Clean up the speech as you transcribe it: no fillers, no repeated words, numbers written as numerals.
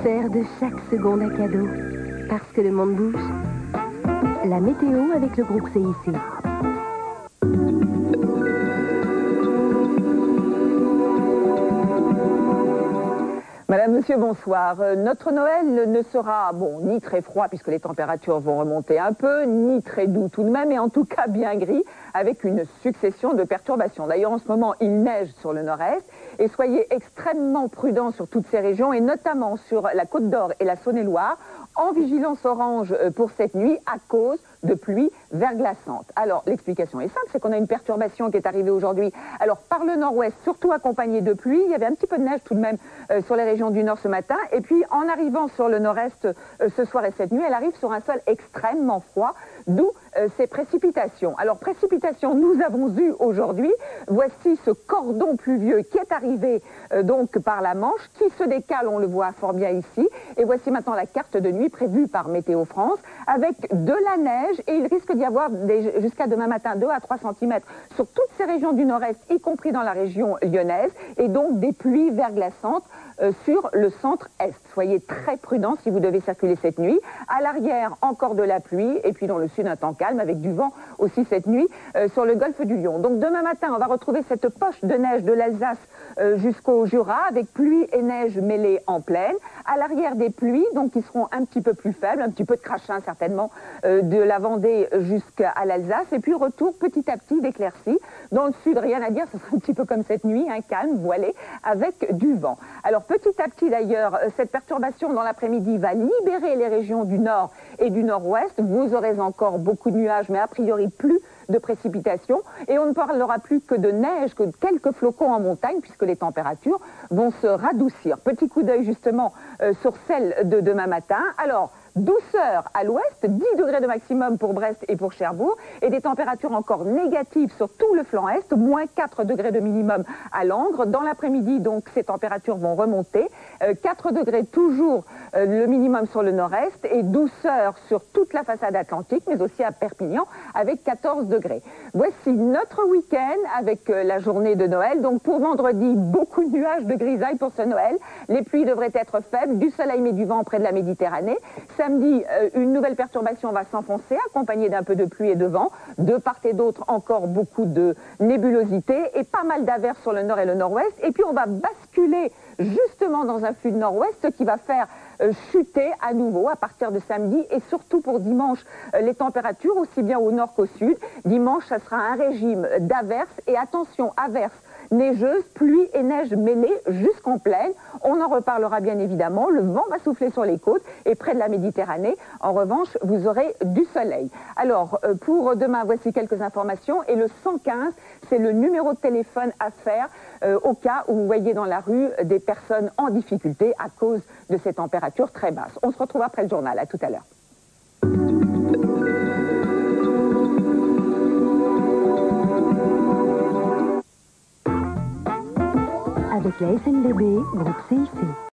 Faire de chaque seconde un cadeau, parce que le monde bouge. La météo avec le groupe CIC. Madame, Monsieur, bonsoir. Notre Noël ne sera, ni très froid puisque les températures vont remonter un peu, ni très doux tout de même, et en tout cas bien gris, avec une succession de perturbations. D'ailleurs, en ce moment, il neige sur le nord-est, et soyez extrêmement prudents sur toutes ces régions, et notamment sur la Côte d'Or et la Saône-et-Loire, en vigilance orange pour cette nuit à cause de pluies verglaçantes. Alors, l'explication est simple, c'est qu'on a une perturbation qui est arrivée aujourd'hui. Alors, par le nord-ouest, surtout accompagnée de pluie, il y avait un petit peu de neige tout de même sur les régions du nord ce matin. Et puis, en arrivant sur le nord-est ce soir et cette nuit, elle arrive sur un sol extrêmement froid, d'où ces précipitations. Alors, précipitations, nous avons eu aujourd'hui. Voici ce cordon pluvieux qui est arrivé donc par la Manche, qui se décale, on le voit fort bien ici. Et voici maintenant la carte de nuit prévue par Météo France, avec de la neige, et il risque d'y avoir jusqu'à demain matin 2 à 3 cm sur toutes ces régions du nord-est, y compris dans la région lyonnaise, et donc des pluies verglaçantes sur le centre-est. Soyez très prudents si vous devez circuler cette nuit. À l'arrière, encore de la pluie, et puis dans le sud, un temps calme, avec du vent aussi cette nuit sur le golfe du Lion. Donc demain matin, on va retrouver cette poche de neige de l'Alsace jusqu'au Jura, avec pluie et neige mêlées en plaine. À l'arrière, des pluies, donc qui seront un petit peu plus faibles, un petit peu de crachin certainement, de la Vendée jusqu'à l'Alsace. Et puis retour petit à petit d'éclaircies. Dans le sud, rien à dire, ce sera un petit peu comme cette nuit, calme, voilé, avec du vent. Alors petit à petit d'ailleurs, cette perturbation dans l'après-midi va libérer les régions du nord et du nord-ouest. Vous aurez encore beaucoup de nuages, mais a priori plus de précipitations, et on ne parlera plus que de neige, que de quelques flocons en montagne, puisque les températures vont se radoucir. Petit coup d'œil justement sur celle de demain matin. Alors, douceur à l'ouest, 10 degrés de maximum pour Brest et pour Cherbourg, et des températures encore négatives sur tout le flanc est, moins 4 degrés de minimum à Langres. Dans l'après-midi, donc, ces températures vont remonter. 4 degrés toujours le minimum sur le nord-est, et douceur sur toute la façade atlantique, mais aussi à Perpignan, avec 14 degrés. Voici notre week-end avec la journée de Noël. Donc pour vendredi, beaucoup de nuages, de grisailles pour ce Noël. Les pluies devraient être faibles, du soleil mais du vent près de la Méditerranée. Samedi, une nouvelle perturbation va s'enfoncer, accompagnée d'un peu de pluie et de vent. De part et d'autre, encore beaucoup de nébulosité et pas mal d'averses sur le nord et le nord-ouest. Et puis on va basculer justement dans un flux de nord-ouest, ce qui va faire chuter à nouveau à partir de samedi, et surtout pour dimanche, les températures aussi bien au nord qu'au sud. Dimanche, ça sera un régime d'averses, et attention, averses neigeuses, pluie et neige mêlées jusqu'en plaine. On en reparlera bien évidemment. Le vent va souffler sur les côtes et près de la Méditerranée. En revanche, vous aurez du soleil. Alors, pour demain, voici quelques informations. Et le 115, c'est le numéro de téléphone à faire au cas où vous voyez dans la rue des personnes en difficulté à cause de ces températures très basses. On se retrouve après le journal. À tout à l'heure. Avec la SNBB, groupe CIC.